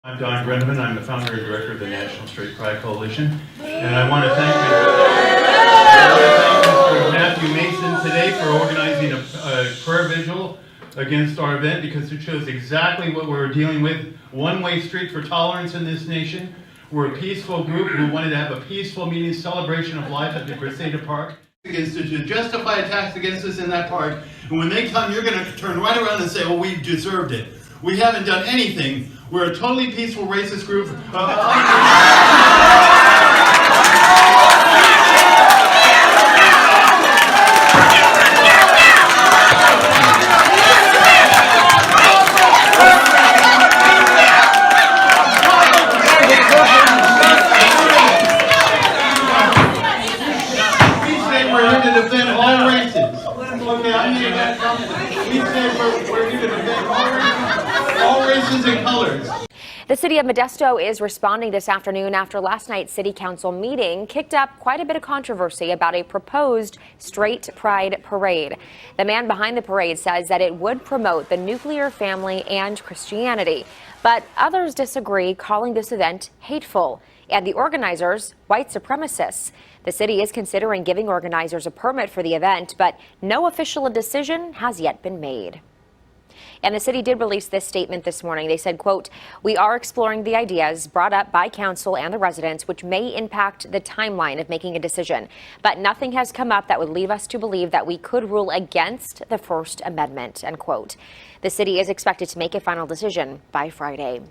I'm Don Grundmann. I'm the founder and director of the National Straight Pride Coalition, and I want to thank Mr. Matthew Mason today for organizing a prayer vigil against our event, because it shows exactly what we're dealing with. One-way street for tolerance in this nation. We're a peaceful group who wanted to have a peaceful meeting, celebration of life at the Graceada Park. To justify attacks against us in that park, and when they come, you're going to turn right around and say, well, we deserved it. We haven't done anything. We're a totally peaceful racist group. We say we're here to defend all races. Okay, I need that. We say we're here to defend all races and colors. The city of Modesto is responding this afternoon after last night's city council meeting kicked up quite a bit of controversy about a proposed straight pride parade. The man behind the parade says that it would promote the nuclear family and Christianity, but others disagree, calling this event hateful, and the organizers white supremacists. The city is considering giving organizers a permit for the event, but no official decision has yet been made. And the city did release this statement this morning. They said, quote, "We are exploring the ideas brought up by council and the residents, which may impact the timeline of making a decision. But nothing has come up that would lead us to believe that we could rule against the First Amendment," end quote. The city is expected to make a final decision by Friday.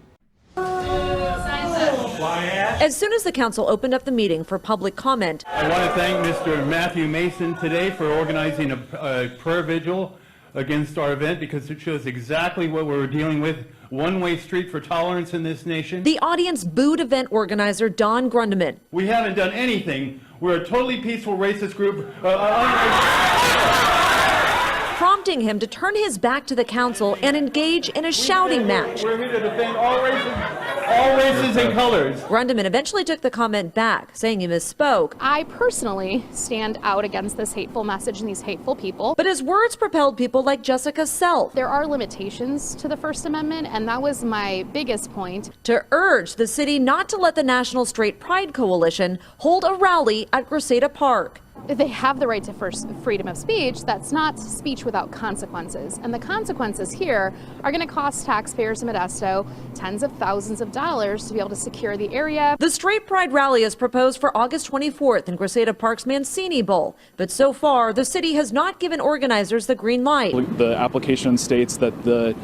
As soon as the council opened up the meeting for public comment, I want to thank Mr. Matthew Mason today for organizing a prayer vigil against our event, because it shows exactly what we're dealing with. One-way street for tolerance in this nation. the audience booed event organizer Don Grundmann. We haven't done anything. We're a totally peaceful racist group. Prompting him to turn his back to the council and engage in a shouting match. We're here to defend all races and colors. Grundmann eventually took the comment back, saying he misspoke. I personally stand out against this hateful message and these hateful people. But his words propelled people like Jessica Self There are limitations to the First Amendment, and that was my biggest point. to urge the city not to let the National Straight Pride Coalition hold a rally at Graceada Park. They have the right to freedom of speech. That's not speech without consequences. And the consequences here are going to cost taxpayers in Modesto tens of thousands of dollars to be able to secure the area. The Straight Pride rally is proposed for August 24th in Graceada Park's Mancini Bowl. But so far, the city has not given organizers the green light. The application states that the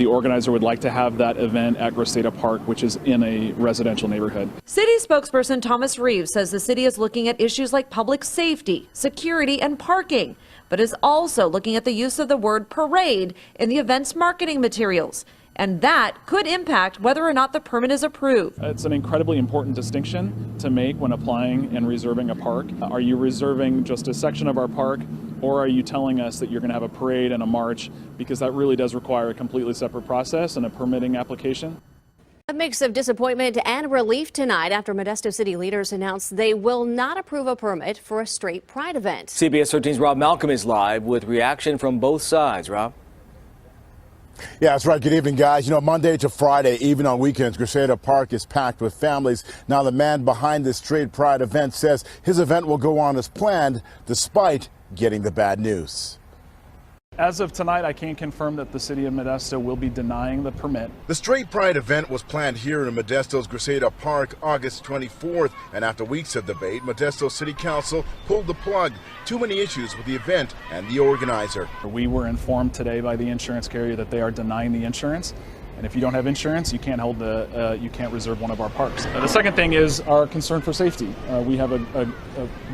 organizer would like to have that event at Graceada Park, which is in a residential neighborhood. City spokesperson Thomas Reeves says the city is looking at issues like public safety, security, and parking, but is also looking at the use of the word parade in the event's marketing materials. And that could impact whether or not the permit is approved. It's an incredibly important distinction to make when applying and reserving a park. Are you reserving just a section of our park, or are you telling us that you're going to have a parade and a march? Because that really does require a completely separate process and a permitting application. A mix of disappointment and relief tonight after Modesto city leaders announced they will not approve a permit for a straight pride event. CBS 13's Rob Malcolm is live with reaction from both sides. Rob? Yeah, that's right. Good evening, guys. You know, Monday to Friday, even on weekends, Graceada Park is packed with families. Now, the man behind this straight pride event says his event will go on as planned despite getting the bad news. As of tonight, I can confirm that the city of Modesto will be denying the permit. The Straight Pride event was planned here in Modesto's Graceada Park August 24th, and after weeks of debate, Modesto City Council pulled the plug. Too many issues with the event and the organizer. We were informed today by the insurance carrier that they are denying the insurance. And if you don't have insurance, you can't you can't reserve one of our parks. The second thing is our concern for safety. We have a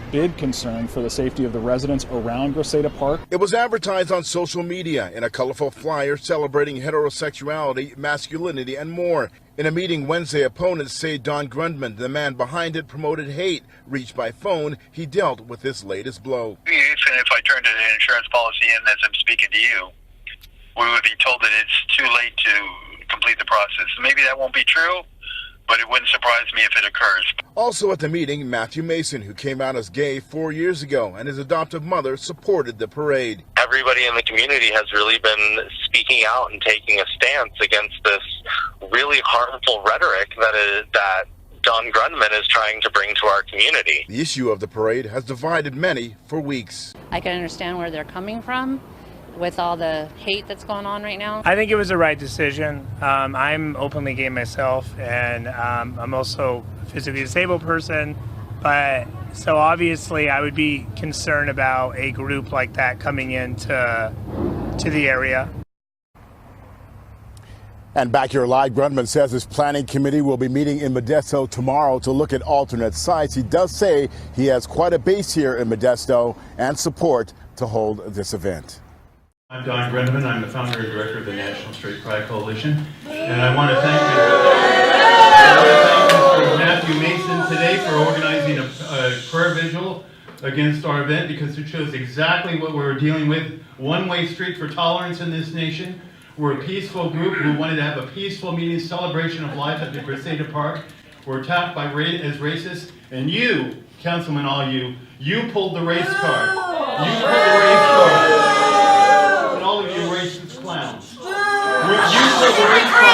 big concern for the safety of the residents around Graceada Park. It was advertised on social media in a colorful flyer celebrating heterosexuality, masculinity, and more. In a meeting Wednesday, opponents say Don Grundmann, the man behind it, promoted hate. Reached by phone, he dealt with this latest blow. If I turned an insurance policy in as I'm speaking to you, we would be told that it's too late to complete the process. Maybe that won't be true, but it wouldn't surprise me if it occurs. Also at the meeting, Matthew Mason, who came out as gay 4 years ago, and his adoptive mother supported the parade. Every everybody in the community has really been speaking out and taking a stance against this really harmful rhetoric that Don Grundmann is trying to bring to our community. The issue of the parade has divided many for weeks. I can understand where they're coming from with all the hate that's going on right now. I think it was the right decision. I'm openly gay myself, and I'm also a physically disabled person, but so obviously I would be concerned about a group like that coming into the area. And back here live, Grundmann says his planning committee will be meeting in Modesto tomorrow to look at alternate sites. He does say he has quite a base here in Modesto and support to hold this event. I'm Don Grundmann. I'm the founder and director of the National Straight Pride Coalition. And I want to thank Mr. Matthew Mason today for organizing a prayer vigil against our event, because it shows exactly what we're dealing with. One-way street for tolerance in this nation. We're a peaceful group who wanted to have a peaceful meeting, celebration of life at the Graceada Park. We're attacked by as racists, and you, councilmen, all you pulled the race card. You pulled the race card. And all of you racist clowns. You pulled the race card.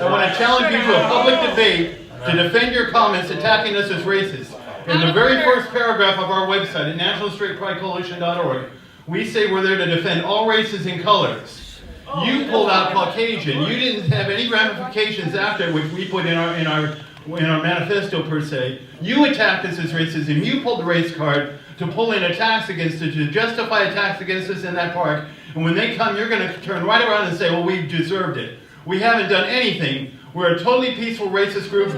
I want to challenge you to a public debate to defend your comments attacking us as racist. In the very first paragraph of our website at nationalstraightpridecoalition.org, we say we're there to defend all races and colors. You pulled out Caucasian. You didn't have any ramifications after, which we put in our manifesto per se. You attacked us as racism. You pulled the race card to pull in attacks against us, to justify attacks against us in that park. And when they come, you're going to turn right around and say, well, we deserved it. We haven't done anything. We're a totally peaceful racist group.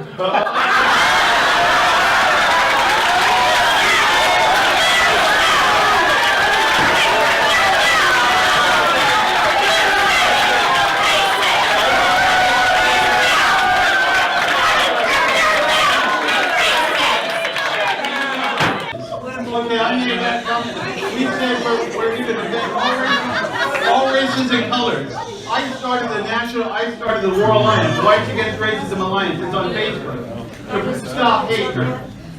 We said we're here to defend all races and colors. I started the War Alliance, Whites Against Racism Alliance. It's on Facebook. To stop hatred.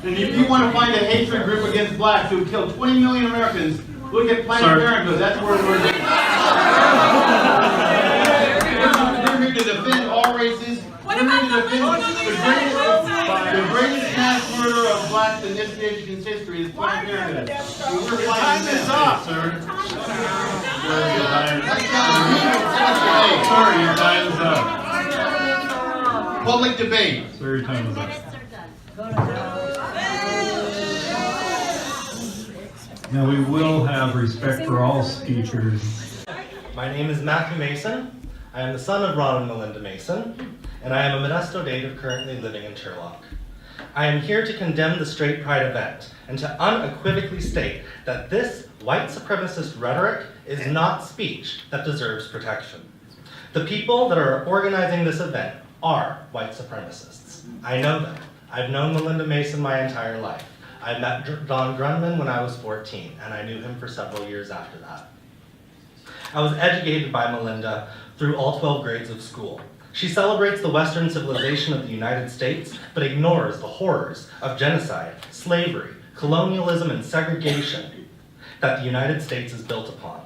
And if you want to find a hatred group against blacks who killed 20 million Americans, look at Planned Parenthood. That's where we're here to defend all races. We're here to defend the greatest mass murder of blacks in this nation's history is Planned Parenthood. Your time is up, sir. Sorry, your time is up. Public debate. Sir, your time is up. Now we will have respect for all speakers. My name is Matthew Mason. I am the son of Ron and Mylinda Mason, and I am a Modesto native currently living in Sherlock. I am here to condemn the Straight Pride event and to unequivocally state that this white supremacist rhetoric is not speech that deserves protection. The people that are organizing this event are white supremacists. I know them. I've known Mylinda Mason my entire life. I met Don Grundmann when I was 14, and I knew him for several years after that. I was educated by Mylinda through all 12 grades of school. She celebrates the Western civilization of the United States, but ignores the horrors of genocide, slavery, colonialism, and segregation that the United States is built upon.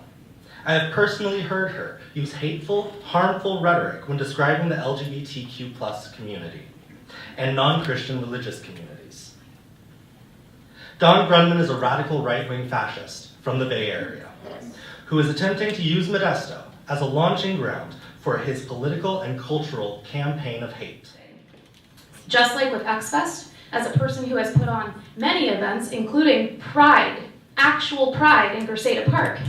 I have personally heard her use hateful, harmful rhetoric when describing the LGBTQ+ community and non-Christian religious communities. Don Grundmann is a radical right-wing fascist from the Bay Area who is attempting to use Modesto as a launching ground for his political and cultural campaign of hate. Just like with X-Fest, as a person who has put on many events, including Pride, actual Pride in Graceada Park,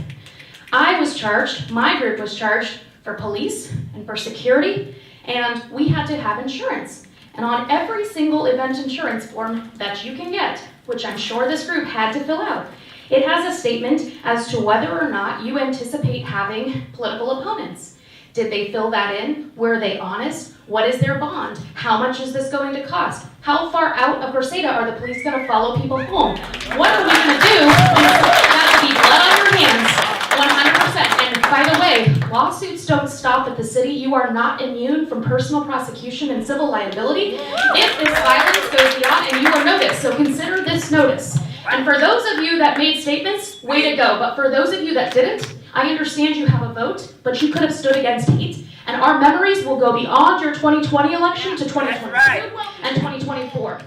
I was charged, my group was charged for police and for security, and we had to have insurance. And on every single event insurance form that you can get, which I'm sure this group had to fill out, it has a statement as to whether or not you anticipate having political opponents. Did they fill that in? Were they honest? What is their bond? How much is this going to cost? How far out of Graceada are the police going to follow people home? What are we going to do when that will be blood on your hands? 100%. And by the way, lawsuits don't stop at the city. You are not immune from personal prosecution and civil liability if this violence goes beyond and you are noticed. So consider this notice. And for those of you that made statements, way to go. But for those of you that didn't, I understand you have a vote, but you could have stood against hate. And our memories will go beyond your 2020 election to 2022 and 2024.